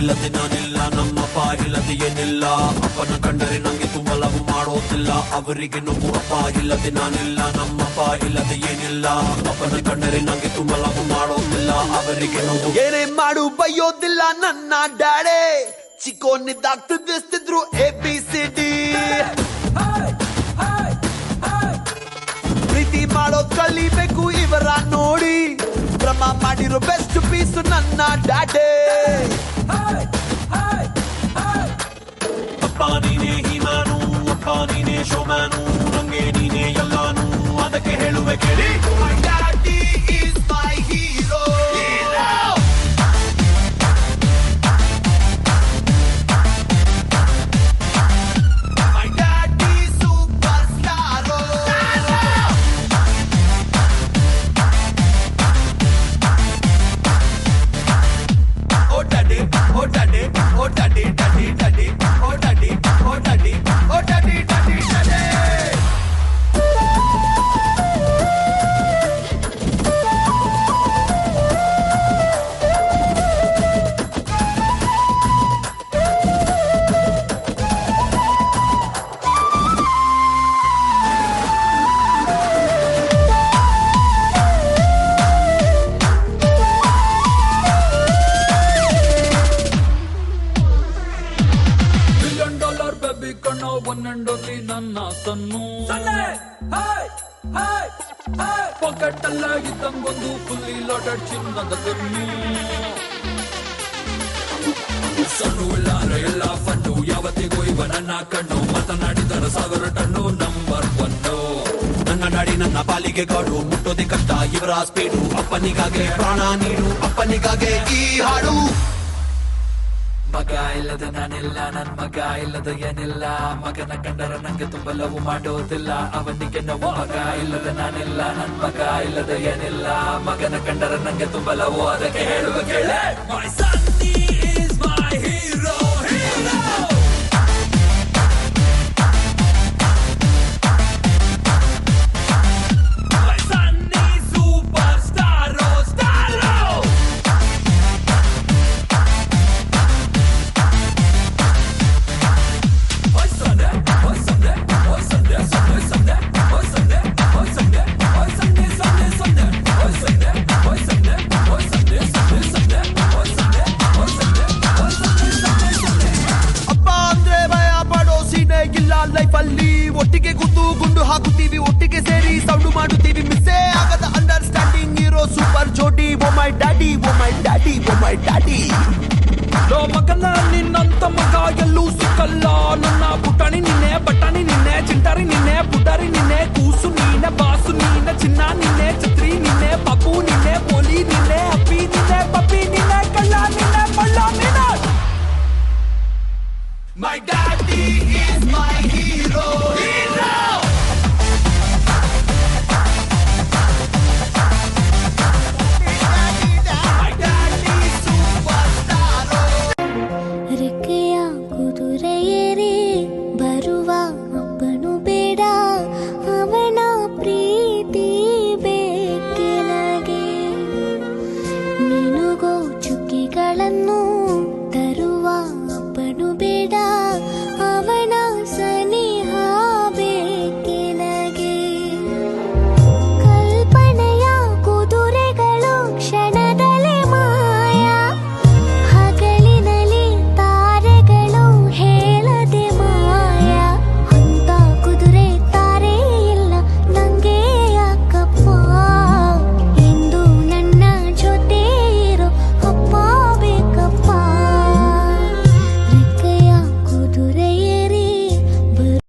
ಇಲ್ಲದೆ ನಾನಿಲ್ಲ, ನಮ್ಮಪ್ಪ ಇಲ್ಲದೆ ಏನಿಲ್ಲ. ಅಪ್ಪನ ಕಂಡರೆ ನಂಗೆ ತುಂಬಾ ಲವ್ ಮಾಡೋದಿಲ್ಲ, ಅವರಿಗೆ ನೋವು. ಅಪ್ಪ ಇಲ್ಲದೆ ನಾನಿಲ್ಲ, ನಮ್ಮಪ್ಪ ಇಲ್ಲದೆ ಏನಿಲ್ಲ. ಅಪ್ಪನ ಕಂಡರೆ ನಂಗೆ ತುಂಬಾ ಲವ್ ಮಾಡೋದಿಲ್ಲ, ಅವರಿಗೆ ನೋವು. ಏನೇ ಮಾಡು ಬೈಯೋದಿಲ್ಲ ನನ್ನ ಡ್ಯಾಡೆ, ಚಿಕ್ಕೋನಿದ್ದಾಗ ತಿದ್ದಿಸ್ತಿದ್ರು ABCD. ಪ್ರೀತಿ ಮಾಡೋದ್ ಕಲಿಬೇಕು ಇವರ ನೋಡಿ, ಬ್ರಹ್ಮ ಮಾಡಿರೋ ಬೆಸ್ಟ್ ಪೀಸ್ ನನ್ನ ಡ್ಯಾಡೆ. ಅಪ್ಪ ನೀನೇ ಹೀಮಾನು, ಅಪ್ಪ ನೀನೇ ಶೋಮ್ಯಾನು, ನಂಗೆ ನೀನೇ ಎಲ್ಲಾನು, ಅದಕ್ಕೆ ಹೇಳುವೆ ಕೇಳಿ. My daddy is my hero. My daddy superstar. Oh daddy, oh daddy, oh daddy, daddy, daddy, oh daddy, oh daddy, oh daddy, daddy, daddy. $1 baby ಕಣ್ಣ, one and only ನನ್ನ ಸನ್ನು. ಪಾಕೆಟ್ ಅಲ್ಲಾಗಿದ್ದಂಗೊಂದು ಫುಲ್ಲಿ ಲೋಟೆಡ್ ಚಿನ್ನದ ಕಣ್ಣು. ಸಣ್ಣ ಇಲ್ಲಾಂದ್ರೆ ಎಲ್ಲ fun, ಯಾವತ್ತಿಗೂ ಇವ ನನ್ನ ಕಣ್ಣು. ಮಾತನಾಡಿದರ 1000 ಟನ್ನು, ನಂಬರ್ 1. ನನ್ನ ಡ್ಯಾಡಿ ನನ್ನ ಪಾಲಿಗೆ ಗಾಡು, ಮುಟ್ಟೋದೆ ಕಷ್ಟ ಇವರ ಸ್ಪೀಡು. ಅಪ್ಪನಿಗಾಗೆ ಪ್ರಾಣ ನೀಡು, ಅಪ್ಪನಿಗಾಗೆ ಈ ಹಾಡು. ಮಗ ಇಲ್ಲದ ನಾನಿಲ್ಲ, ನನ್ ಮಗ ಇಲ್ಲದ ಏನಿಲ್ಲ. ಮಗನ ಕಂಡರ ನಂಗೆ ತುಂಬ ಲವ್ ಮಾಡೋದಿಲ್ಲ, ಅವನಿಗೆ ನೋವು. ಮಗ ಇಲ್ಲದ ನಾನಿಲ್ಲ, ನನ್ ಮಗ ಇಲ್ಲದ ಏನಿಲ್ಲ. ಮಗನ ಕಂಡರ ನಂಗೆ ತುಂಬ ಲವ್, ಅದಕ್ಕೆ ಹೇಳುವ ಕೇಳೆ. My son is my hero, hero. My son is superstar, star. ಅಪ್ಪ ಅಂದ್ರೆ ಭಯ ಪಡೋ ಸೀನೆ ಇಲ್ಲ ಲೈಫ್ ಅಲ್ಲಿ. ಒಟ್ಟಿಗೆ ಗುದ್ದು ಗುಂಡು ಹಾಕುತ್ತೀವಿ, ಒಟ್ಟಿಗೆ ಸೇರಿ ಸೌಂಡು ಮಾಡುತ್ತೀವಿ. ಮಿಸ್ಸೇ ಆಗದ ಅಂಡರ್ಸ್ಟ್ಯಾಂಡಿಂಗ್ ಇರೋ ಸೂಪರ್ ಜೋಡಿ. Oh my daddy, oh my daddy, oh my daddy. ಲೋ ಮಗನ ನಿನ್ನಂತ ಮಗ ಎಲ್ಲೂ ಸಿಕ್ಕಲ್ಲ. ನನ್ನ ಪುಟಾಣಿ ನಿನ್ನೆ, ಬಟಾಣಿ ನಿನ್ನೆ, ಚಿಂಟಾರಿ ನಿನ್ನೆ, ಪುಟಾರಿ ನಿನ್ನೆ, ಕೂಸು ನೀನೆ, ಬಾಸು ನೀನೆ, ಚಿನ್ನ ನಿನ್ನೆ, ಛತ್ರಿ ನಿನ್ನೆ, ಪಾಪು ನಿನ್ನೆ, ಪೋಲಿ ನಿನ್ನೆ, ಅಪ್ಪಿ ನಿನ್ನೆ, ಪಪ್ಪಿ ನಿನ್ನೆ, ಕಳ್ಳ ನಿನ್ನೆ, ಮಳ್ಳ ನಿನ್ನೆ. My daddy is my hero, hero. My daddy superstar. ರೆಕ್ಕೆಯ ಕುದುರೆಯೇ